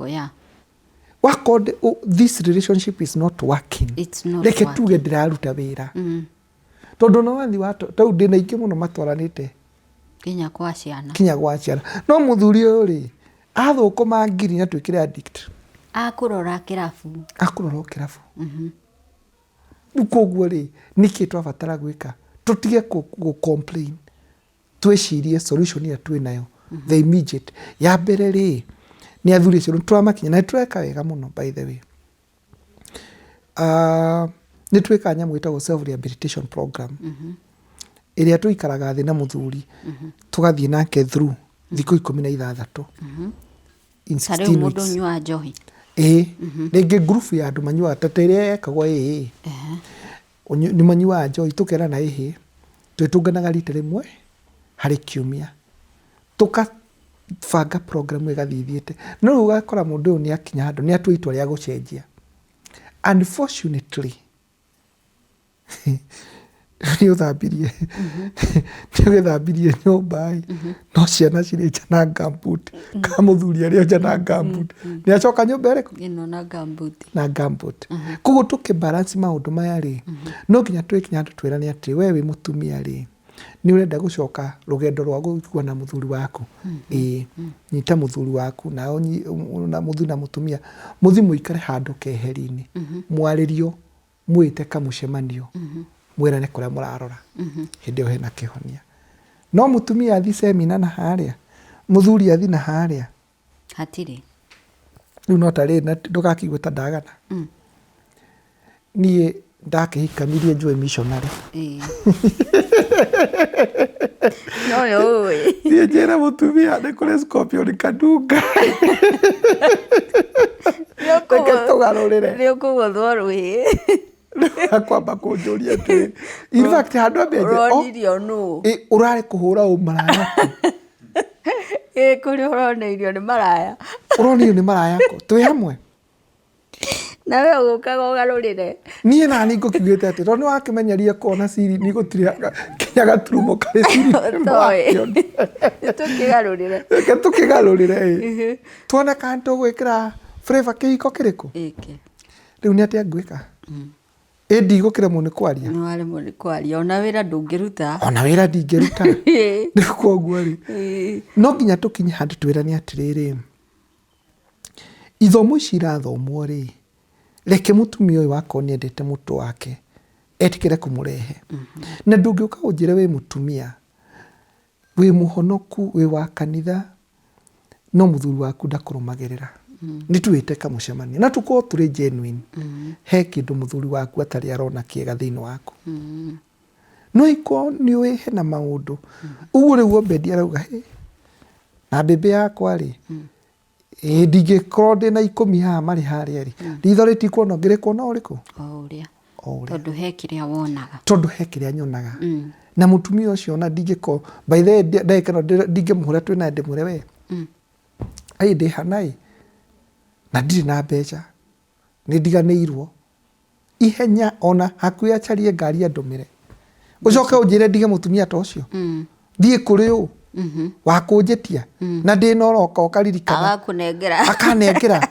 ya wakode this relationship is not working reke tuge ndiraruta wira tondu no wathi wato tau ndina ingi muno matwaranite kinya kwa ciana no muthuri uyu ri athukuma ngiri na twikire addict akurora kirabu koguo ri niki twabatara gwika tutige ku complain twicirie solution ya twi nayo the immediate ya mbere ri ni athuri cio twamakinya na tweka wega muno by the way ni tweka nyamu itagwo self rehabilitation program iria tuikaraga thi na muthuri tugathie nake through thikũ 16 in 16 weeks mundu nyua njohi rĩngĩ group ya andũ manyuaga ta ĩrĩa yekagwo nĩ manyuaga njohi tũkerana twĩtũnganaga rita rĩmwe harĩ kiumia tũkabanga program ĩgathithiĩte no rĩu ũgakora mũndũ ũyũ nĩ akinya handũ nĩ atua itua rĩa gũcenjia unfortunately nĩ ũthambirie nyũmba no ciana cirĩ nja na gambut ka mũthuri arĩ nja na gambut nĩ acoka nyũmba ĩrĩkũ na gambut koguo tũkĩbalance maũndũ maya rĩ no nginya twĩkinya andũ twĩrane atĩ we wĩ mũtumia rĩ nĩ ũrenda gũcoka rũgendo rwa gũkua na mũthuri waku nyita mũthuri waku na mũthuri na mũtumia mũthi mũikare handũ keheri-inĩ mwarĩrio mwĩte kamũcemanio mwĩrane kũrĩa mũrarora hĩndĩ ĩyo hena kĩhonia no mũtumia athi semina na harĩa mũthuri athi na harĩa hatirĩ rĩu no tarĩ ndũgakĩigue ta ndagana niĩ ndakĩhikanirie njũĩ missionary no niĩ njĩra mũtumia nĩ kũrĩ scorpion kadunga reke tũgarũrĩre nĩ ũkũgũthwo rũĩ kwamba kunjuria ati in fact handu ambeje urare kuhura umaraya kuri uroneirio ni maraya ko twi hamwe na we ukaga ugarurire nie na ni ngukigite ati ro ni wakimenyeria kuona siri ni gutiri kinya gaturumo kari siri tukigarurire tuone kanto gwikira flavor kihiko kiriko riu ni atia ngwika ndigũkĩremwo nĩ kwaria nĩ waremwo nĩ kwaria ona wĩra ndũngĩruta rĩu koguo rĩ no nginya tũkinye handũ twĩrane atĩrĩrĩ ithomo ici irathomwo rĩ reke mũtumia ũyũ wakwa nĩendete mũtũ wake etĩkĩre kũmũrehe na ndũngĩũka ũnjĩre wĩ mũtumia wĩ mũhonoku wĩ wa kanitha no mũthuri waku ndakũrũmagĩrĩra nĩ tuĩte kamũcemanio na tũkorwo tũrĩ genuine he kĩndũ mũthuri waku atarĩ arona kĩega thĩinĩ waku no ikorwo nĩ ũĩ hena maũndũ ũguo rĩu Obedi arauga na mbembe yakwa rĩ ndingĩkorwo ndĩ na 10 haha marĩ harĩa rĩ ritho rĩtikuona ngĩrĩkuona ũrĩkũ tondũ he kĩrĩa nyonaga na mũtumia ũcio ona ndingĩkorwo by the way ndagĩka ndingĩmũhũra twĩna ndĩmwĩre we ndĩ hana na ndirĩ na mbeca nĩ ndiganĩirwo ihenya ona hakuhĩ acarie ngari andũmĩre ũcoke ũnjĩre ndige mũtumia ta ũcio thiĩ kũrĩ ũ wa kũnjĩtia na ndĩ na oroka ũkaririkana akanengera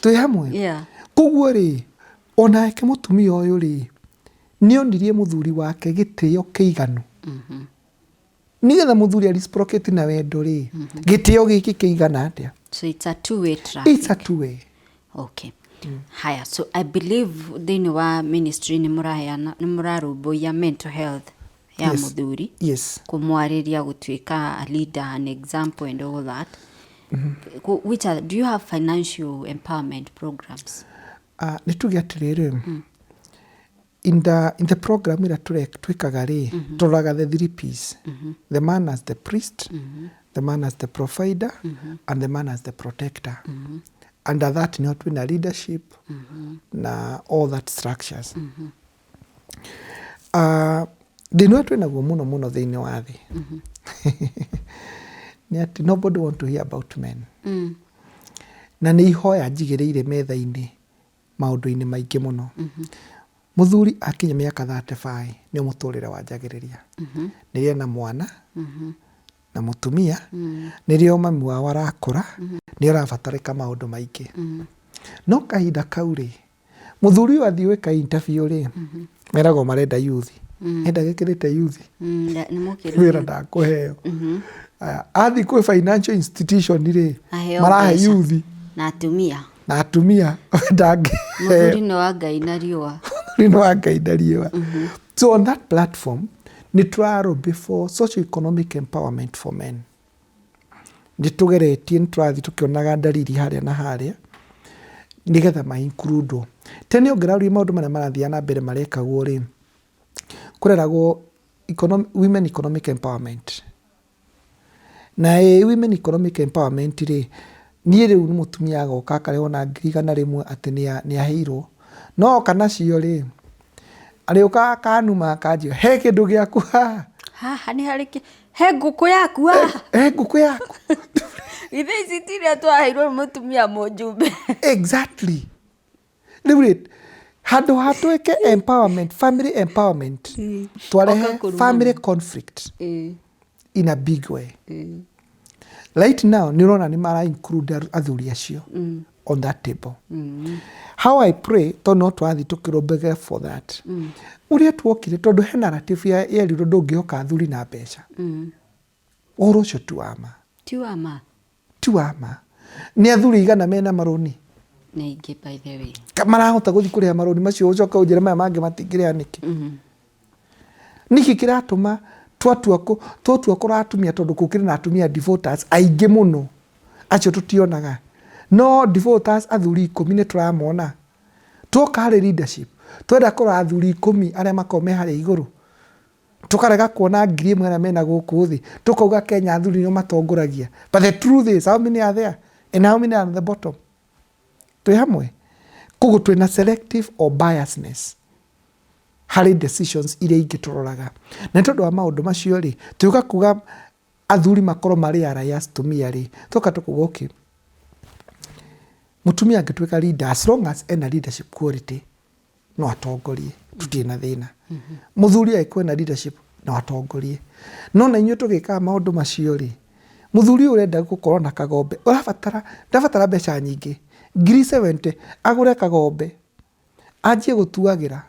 twĩ hamwe koguo rĩ onake mũtumia ũyũ rĩ nĩ onirie mũthuri wake gĩtĩo kĩiganu nigetha mũthuri areciprocate na wendo rĩ gĩtĩo gĩkĩ kĩigana atĩa. So it's a two-way traffic. It's a two-way. Okay. Haya, so I believe thĩinĩ wa ministry nĩ mũrarũmbũiya mental health ya mũthuri. Yes. Kũmwarĩria gũtuĩka a leader, an example and all that. Which are, do you have financial empowerment programs? Nĩ tuge atĩrĩrĩ in the program ĩrĩa twĩkaga rĩ tũroraga the 3 P's. The man as the priest, the man as the provider, and the man as the protector. Under that nĩ twĩna leadership na all that structures. Thĩinĩ twĩnaguo mũno thĩinĩ wa thĩ nĩ atĩ nobody want to hear about men. Na nĩ ihoya njigĩrĩire metha-inĩ maũndũ-inĩ maingĩ mũno. muthuri akinya miaka 35 ni muturire wanjagiriria nirie na mwana na mutumia nirio mami wao arakura ni arabatarika maundu maingi no kahinda kau ri muthuri uyu athii wika interview ri meragwo marenda youth enda gikirite youth wira ndakuheo athi kwi financial institution ri marahe youth na atumia ndangi muthuri no wangai na riua so on that platform ni twaro before socio-economic empowerment for men ni tugeretie ni turathi tukionaga dalili haria na haria nigetha ma include tene ongerarũi maundu maria marathia na mbere marekagwo ri kureragwo women economic empowerment na women economic empowerment ri nie riu ni mutumia agoka akarehwo na 100,000 ati ni aheirwo no kana cio ri ariuka kanuma kanjio he kindu giaku haha ni hariki he nguku yaku he nguku yaku ithe ici tiria twaheirwo mutumia mujumbe exactly riu handu hatwike empowerment family empowerment twarehe family conflict in a big way right now nirona ni mara include athuri acio on that table how I pray to not twathi tukirobege for that uria twokire tondu he narrative ya erirwo ndungioka athuri na mbeca oro cio tiwama ni athuri igana mena maroni na ingi by the way marahota guthi kuriha maroni macio ucoka ujira maya mangi matingiria niki kiratuma twatua kuratumia tondu kukiri na atumia divorces aingi muno acio tutionaga no divorces athuri 10 ni turamona tuoka hari leadership twenda kura athuri 10 aria makome hari iguru tukarega kuona 1,000 aria mena guku thi tukauga Kenya athuri no matongoragia but the truth is how many are there and how many are at the bottom twi hamwe kugu twina selective or biasness hari decisions iria ingituroraga na tondu wa maundu macio ri tuka kuga athuri makoro mari arias tumia ri tuka tukuga okay mutumia angituika leader as long as ena leadership quality no atongorie tutina thina muthuri aikwe na leadership no atongorie no na inyo tugika maundu macio ri muthuri urenda gukorwo na kagombe ndabatara mbeca nyingi 70 agure kagombe ajie gutuagira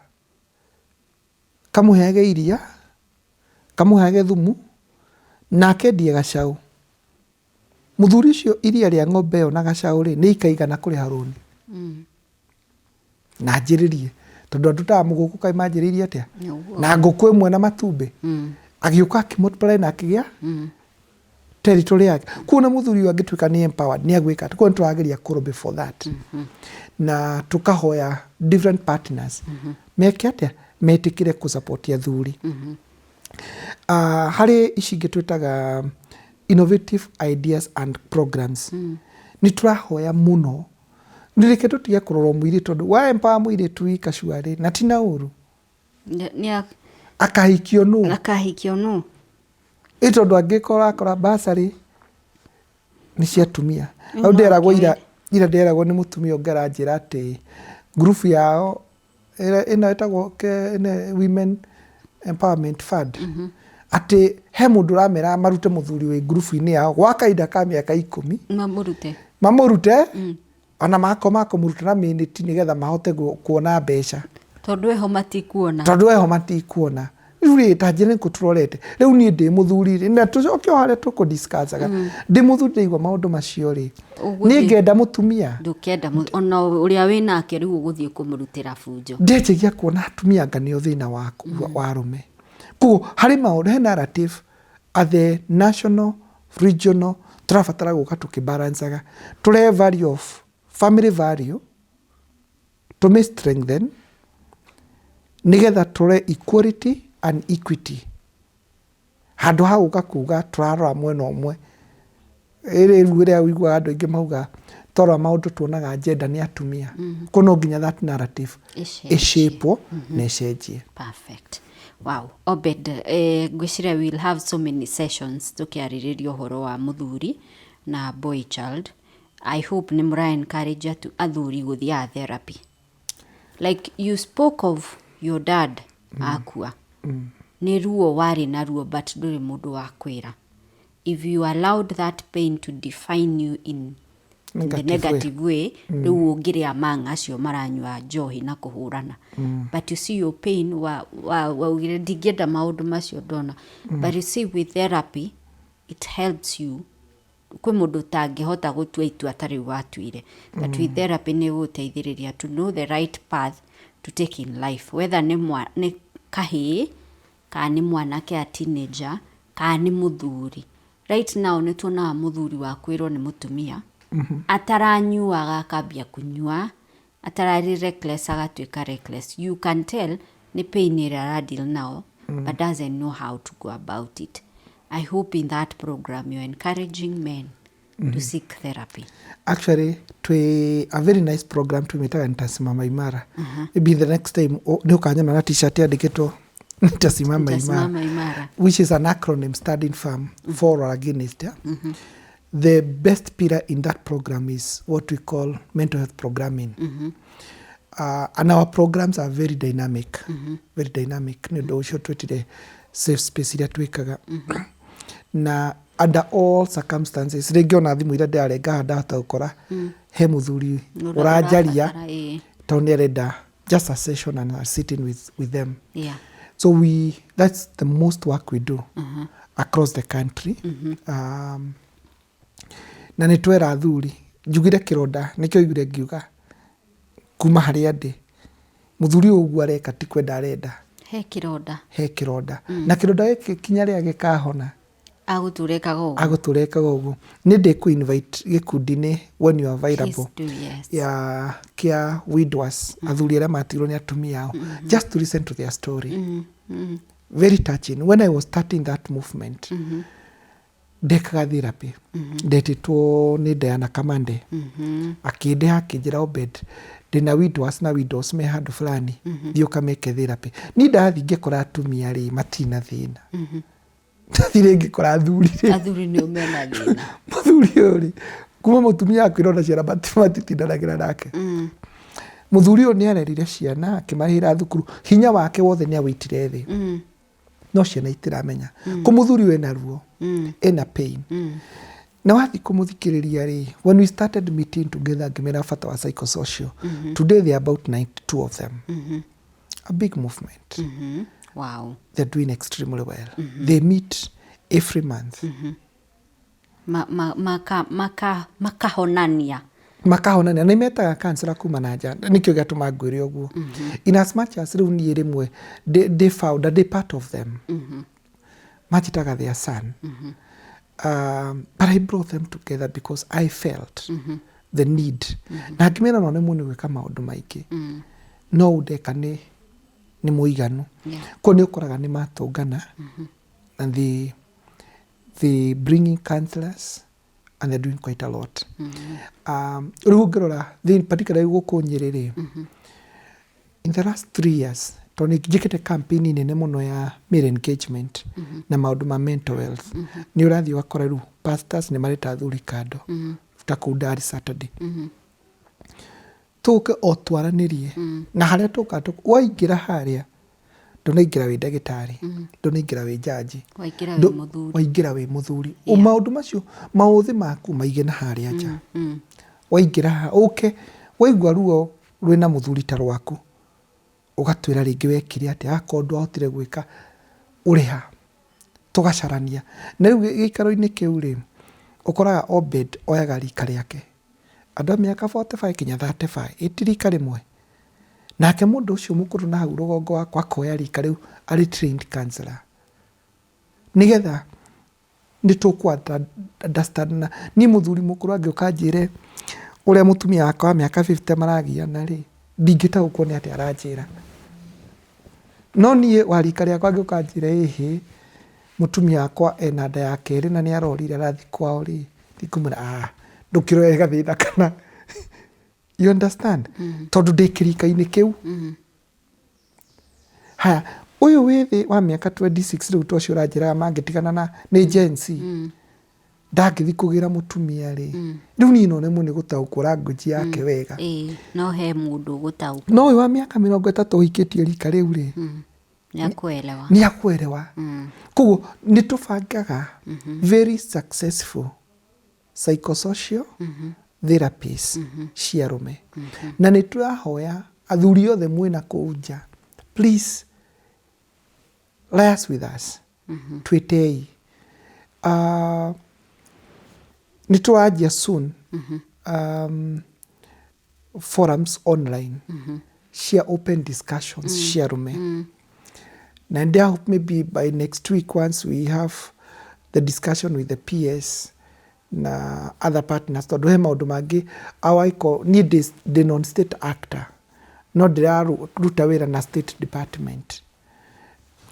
kamuhege iria kamuhege thumu na kendie gacau muthuri cio iria ria ng'ombe yo na gacau ri ni ikaigana kuri haruni na njiririe tondu andu ta muguku kai manjiririe atia na nguku imwe na matumbi agiuka akimultiply na akigia territory yake kuna muthuri wa gituika ni empowered ni agwika tuko twageria kuro before that na tukahoya different partners meke atia metikire ku support ya thuri hari icingi twitaga innovative ideas and programs ni turahoya muno ndirike tutige kurorwo mwiri tondu wa empower mwiri tuika shuari na tina uru ni akahikio nu tondu angikora basari ni ciatumia au nderagwo ira nderagwo ni mutumia ongera njira ati group yao ina etagwo women empowerment fund ati he mundu ramera marute muthuri we group ini yao gwa kaida ka miaka 10 mamurute ona mako murutana minute nigetha mahote kuona mbeca tondu eho matikuona uri tajire kuturorete riu ni ndi muthuri ri na tucoke hare tuko discussaga ndi muthuri ndigwa maundu macio ri ni ngenda mutumia ndukenda ona uria winake riu uguthie kumurutira funjo ndejigia kuona atumia nganio thina waku wa rume ku hari maundu he narrative at the national regional turabatara guka tukibalanceaga tule value of family value to strengthen nigetha tule equality and equity handu hauka kuga turarora mwena omwe ere ruire wigwa andu ingi mauga tora maundu tuonaga agenda ni atumia kuno nginya that narrative ishape na ishenjie perfect. Wow, Obed, gwiciria we'll have so many sessions tukiaririria uhoro wa muthuri na boy child. I hope ni mura encourage to athuri guthia therapy. Like you spoke of your dad akua nĩ ruo warĩ na ruo but ndũrĩ mũndũ wa kwĩra. If you allowed that pain to define you in the negative way, rĩu ũngĩrĩa manga acio maranyua njohi na kũhũrana. But you see your pain waugire ndingĩenda maũndũ macio ndona. But you see with therapy it helps you. Kwĩ mũndũ tangĩhota gũtua itua tarĩ watuire. But with therapy nĩ gũteithĩrĩria to know the right path to take in life. Whether nĩ kahĩĩ, kana nĩ mwanake a teenager, kana nĩ mũthuri. Right now nĩ tuonaga mũthuri wa kwĩrwo nĩ mũtumia. Ataranyuaga akambia kunyua. Atararĩ reckless agatuĩka reckless. You can tell nĩ pain ĩrĩa aradeal now, but doesn't know how to go about it. I hope in that program you're encouraging men to seek therapy. Actually, a very nice program tumetaga nitasimama imara. Maybe the next time ndio kanyana na t-shirt yandikitwo nitasimama imara, which is an acronym standing firm for or against. The best pillar in that program is what we call mental health programming. And our programs are very dynamic. Very dynamic. Ndio ucio twetire safe space iria twikaga. Na under all circumstances rĩngĩ ona thimũ iria ndĩrarenga ndahota gũkora he mũthuri ũranjaria tondũ nĩarenda just a session and sitting with them. So that's the most work we do across the country. Na nĩ twera athuri njugire kĩronda nĩkĩo igire ngiuga kuma harĩa ndĩ mũthuri ũguo areka ti kwenda arenda he kĩronda na kĩronda gĩkĩ kinya rĩa gĩkahona agũtũrekaga ũguo. Nĩ ndĩkũ-invite gĩkundi-inĩ when you are available ya kia widowers athuri arĩa matigirwo nĩ atumia ao just to listen to their story. Very touching. When I was starting that movement ndekaga therapy ndetĩtwo nĩ Diana Kamande akĩndeha akĩnjĩra Obed ndĩna widowers na widows me handũ fulani thiĩ ũkameke therapy. Niĩ ndathiĩ ngĩkora atumia rĩ matina thĩna thire ngĩkora athuri nĩ ũmena thĩna mũthuri ũyũ kuma mũtumia akwĩrona ciana matitindanagĩra nake. Mũthuri ũyũ nĩ arerire ciana akĩmarĩhĩra thukuru hinya wake wothe nĩ awĩitire thĩ no ciana itiramenya kũmũthuri wena ruo ena pain. Na wathi kũmũthikĩrĩria rĩ when we started meeting together ngĩmera bata wa psychosocial today they are about 92 of them. A big movement. Wow. They're doing extremely well. They meet every month. Makahonania na metaga cancer kuma na nja nikio gatuma ngwire uguo. In as much as rĩu niĩ rĩmwe they found that they part of them. Machitaga their son. But I brought them together because I felt the need. Na ngĩmera no nĩ mũno gwĩka maũndũ maingĩ. No ndeka nĩ mũiganu. Ko nĩ ũkoraga nĩ matũngana and they bringing counselors and they're doing quite a lot. Rĩu ngĩrora particularly gũkũ Nyĩrĩ in the last 3 years tondũ njĩkĩte campaign nene mũno ya male engagement na maũndũ ma mental health. Nĩ ũrathiĩ ũgakora rĩu pastors nĩ mareta athuri kando ta kũu Ndari Saturday tũke o twaranĩrie na harĩa tũka waingĩra harĩa ndũnaingĩra wĩ ndagĩtarĩ ndũnaingĩra wĩ jaji waingĩra wĩ mũthuri maũndũ macio maũthĩ maku maige na harĩa nja waingĩra waigua ruo rwĩna mũthuri ta rwaku ũgatwĩra rĩngĩ wekire atĩ akorwo ndwahotire gwĩka ũrĩha tũgacarania. Na rĩu gĩikaro-inĩ kĩu rĩ ũkoraga Obed oyaga rika rĩake andũ a mĩaka 45 kinya 35 itirika rĩmwe nake mũndũ ũcio mũkũrũ na hau rũgongo wakwa akoya rika rĩu arĩ trained counselor nĩgetha nĩ tũkwa understand na niĩ mũthuri mũkũrũ angĩũka njĩre ũrĩa mũtumia wakwa wa mĩaka 50 maragiana rĩ ndingĩtaũkwo nĩ atĩ aranjĩra. No niĩ wa rika rĩakwa angĩũka njĩre ĩhĩ mũtumia wakwa ena nda ya kerĩ na nĩ arorire arathi kwao rĩ ndikumwĩra ndũkĩroe gathĩna kana you understand tondũ ndĩ kĩrika-inĩ kĩu. Haya ũyũ wĩ thĩ wa mĩaka 26 rĩu tocio ũranjĩraga mangĩtigana na nĩ Gen Z ndagithi kugira mutumia ri riu ni no nemu ni gutaukwo language yake wega no he mundu gutaukwo no wa miaka 30 hikitie rika riu ri ni akuelewa kugo ni tubangaga very successful psychosocial therapies cia rume na ni turahoya athuri othe mwina kuja please liaise with us twitei ni tuajia soon forums online cia open discussions cia rume and I hope maybe by next week once we have the discussion with the PS na other partners tondu he maundu mangi awaiko ni the non state actor no ndiraruta wira na state department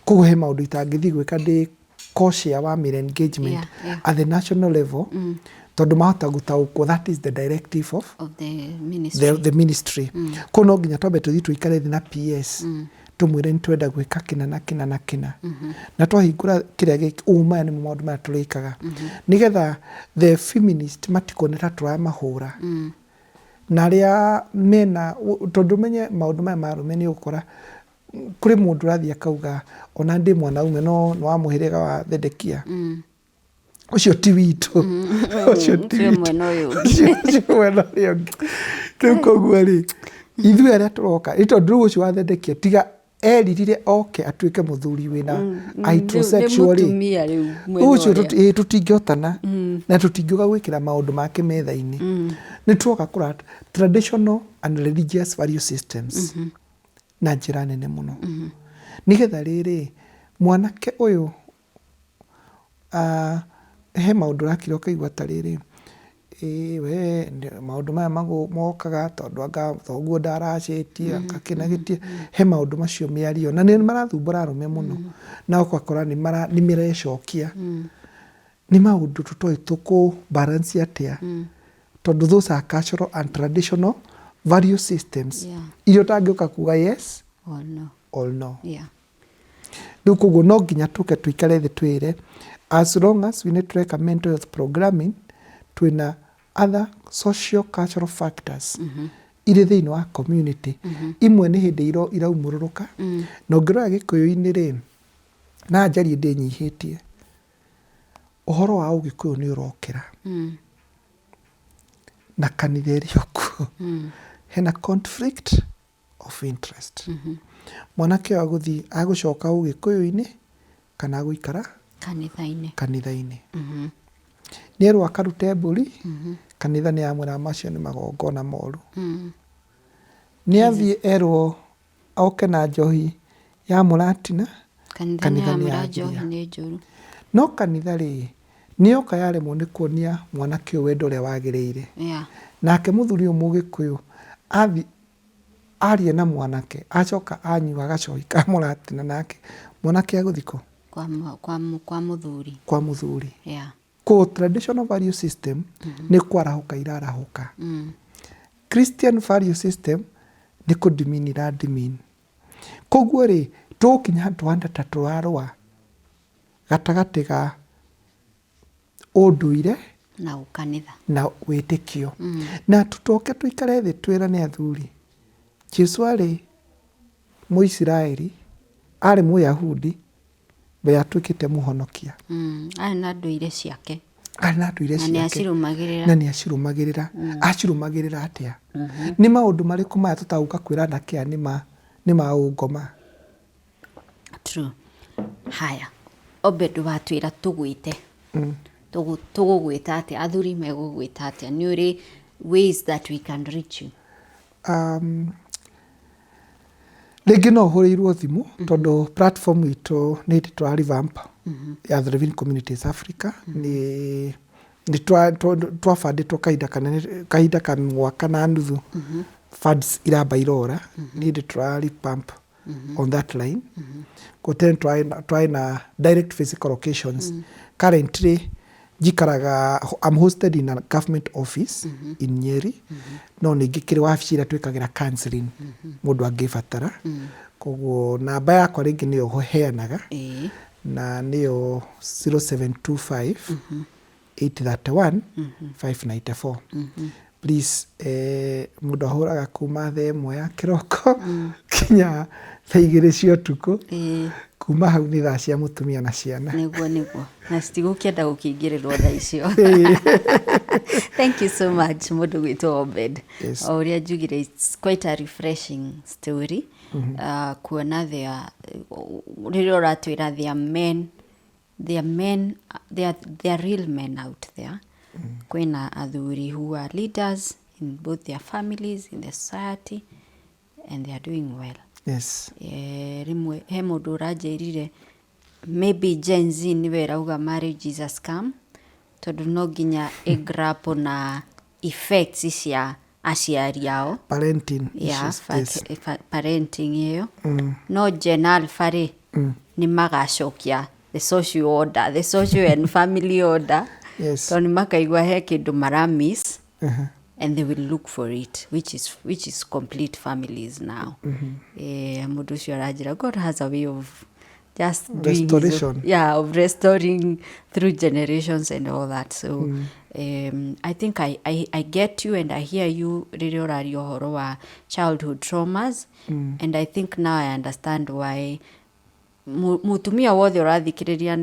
kugo he maundu itangithi gwika ndi cautious wa mere engagement at the national level tondu mahota gutaukwo that is the directive of the ministry kuno nginya twambe tuthi tuikare thi na PS tumwire ni twenda gwika kina na kina na kina na twahingura kiria giki uma ni maundu maya turikaga nigetha the feminist matikonera turamahura na ria mena tondu menye maundu maya marume ni ukora kuri mundu rathia kauga ona ndi mwanaume no wamuhirega wa Thedekia ucio ti witu ucio ti mwena uyu tukoguo ri ithu aria turoka tondu ucio wa Thedekia tiga eririre oke atuike muthuri wina heterosexual ucio tutingiotana na tutingiuga gwikira maundu make metha-ini ni tuoka kura traditional and religious value systems na njira nene muno nigetha riri mwanake uyu he maundu rakiro kaigwa tariri we maundu maya mokaga tondu anga thoguo ndaracetie akakinagitie he maundu macio miario na ni marathumbura arume muno na ukakora ni mirecokia ni maundu tutoi tuku balance atia tondu those are cultural and traditional value systems iyo tangiuka kuga yes or no dukugo no nginya tuke tuikare thi twire as long as we need to make mental health programming twina other social cultural factors ire thiini wa community imwe ni hindi iraumururuka no ngira gikuyu-ini ri na njari ndi nyihitie uhoro wa ugikuyu ni urokira na kanitheri yoku hena conflict of interest mwanake wa guthi agucoka ugikuyu-ini kana guikara kanitha-ini nero akarute mburi kanitha ni amwira macio ni magongona moru ni athie erwo oke na njohi ya muratina kanitha ni ya njohi ni njuru no kanitha ri ni oka yaremwo ni kuonia mwanake wendo uria wagiriire nake muthuri umugikuyu athi arie na mwanake acoka anyua agacohi ka muratina nake mwanake aguthiko kwa muthuri ko traditional value system ni kwarahuka irarahuka Christian value system ni kudiminira dimin koguo ri tukinya twanda taturarwa gatagati ga unduire na ukanitha na witikio na tutoke tuikare thi twirane athuri Jesu ari Muisiraeli ari Muyahudi be atukite muhonokia ari na nduire ciake na ni acirumagirira acirumagirira atia ni maundu mariku maya tutauka kwira nakia ni maungoma true haya obedu watwira tugwite tugugwita atia athuri megugwita atia ni uri ways that we can reach you Legi no huriirwo thimu tondu platform ito ni twa revamp ya the Living Communities Africa ni twafanditwo kahinda ka mwaka na nuthu funds iramba irora ni twa revamp on that line koten try na direct physical locations currently jikaraga I'm hosted in a government office in Nyeri no ningikiri wabici twikagira counseling mundu angibatara koguo namba yakwa ringi niyo heanaga na niyo 0725 831 594. Please, mundu ahuraga kuma thaa 1 ya kiroko kinya thaa 2 cia utuku. Kuma hau ni thaa cia mutumia na ciana. Niguo na citigũkĩenda gũkĩingĩrĩrwo thaa icio. Thank you so much mundu gwitũ Obed. O ũrĩa njugire, it's quite a refreshing story. Kuona rĩrĩa ũratwĩra they are real men out there. Kwĩna athuri who are leaders in both their families, in the society, and they are doing well. Yes. Rimwe he mundu uranjirire maybe Gen Z niwe irauga marriages are scam, tondu no nginya igrapo na effects cia aciari ao, parenting. Parenting iyo. No Gen Alpha ni magacokia the social order, the social and family order. Yes. Tondu makaigua he kindu maramiss. And they will look for it, which is complete families now. Mundu ucio aranjira, God has a way of just restoration. Of restoring through generations and all that. So I think I get you and I hear you rĩrĩa ũraria ũhoro wa childhood traumas. And I think now I understand why mutumia wothe ũrathikĩrĩria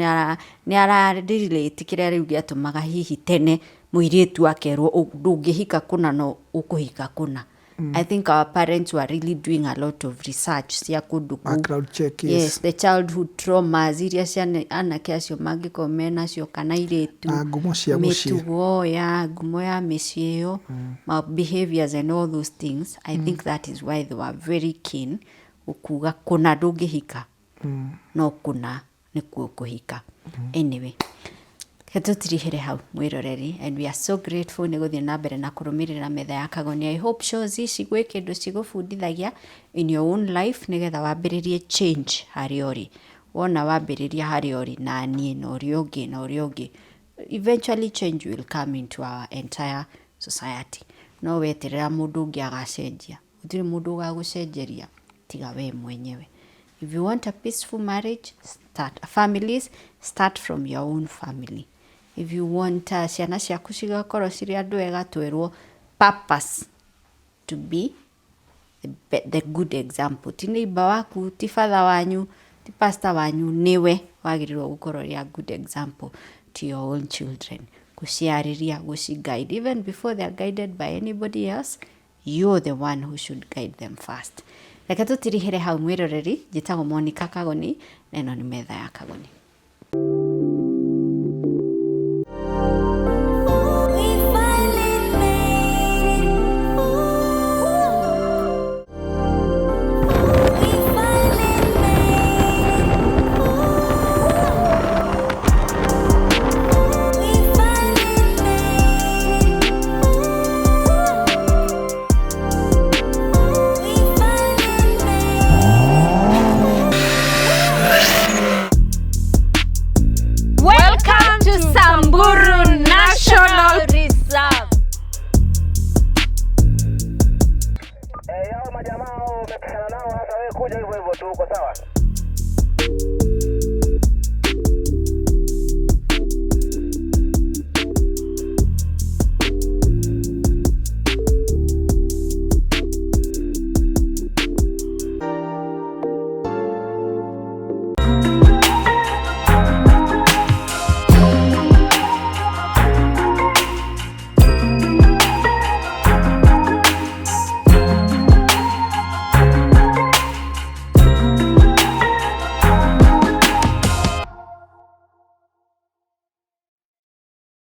nĩ ararelate kĩrĩa rĩu gĩatũmaga hihi tene mũirĩtu akerwo ndũngĩhika kũna no ũkũhika kũna. I think our parents were really doing a lot of research cia kũndũ kũu. Background check, yes, the childhood traumas iria ciana anake acio mangĩkorwo menacio kana airĩtu, ngumo cia mũciĩ, mĩtugo ngumo ya mĩciĩ ĩyo, behaviors and all those things. I think that is why they were very keen ukuga kũna ndũngĩhika. No kũna nĩkuo kũhika. Anyway, ketũtirihĩre hau mwĩroreri, and we are so grateful nĩ gũthiĩ na mbere na kũrũmĩrĩra metha ya Kagoni. I hope shows ici gwĩ kĩndũ cigũbundithagia in your own life nĩgetha wambĩrĩrie change harĩa ũrĩ. Wona wambĩrĩria harĩa ũrĩ na niĩ na ũrĩa ũngĩ, eventually change will come into our entire society. No weterera mũndũ ũngĩ agacenjia, gũtirĩ mũndũ ũgagũcenjeria tiga we mwenyewe. If you want a peaceful marriage, families, start from your own family. If you want ciana ciaku cigakorwo cirĩ andũ ega, twerwo purpose to be the good example. Ti neighbor waku, ti father wanyu, ti pastor wanyu, niwe wagĩrĩirwo gũkorwo a good example to your own children. Gũciarĩria, gũciguide. Even before they are guided by anybody else, you're the one who should guide them first. Reke tũtirihĩre hau mwĩroreri. Njĩtagwo Monica Kagoni, na ĩno nĩ metha ya Kagoni. Majamaa umekutana nao hasa wewe kuja hivyo tu, uko sawa?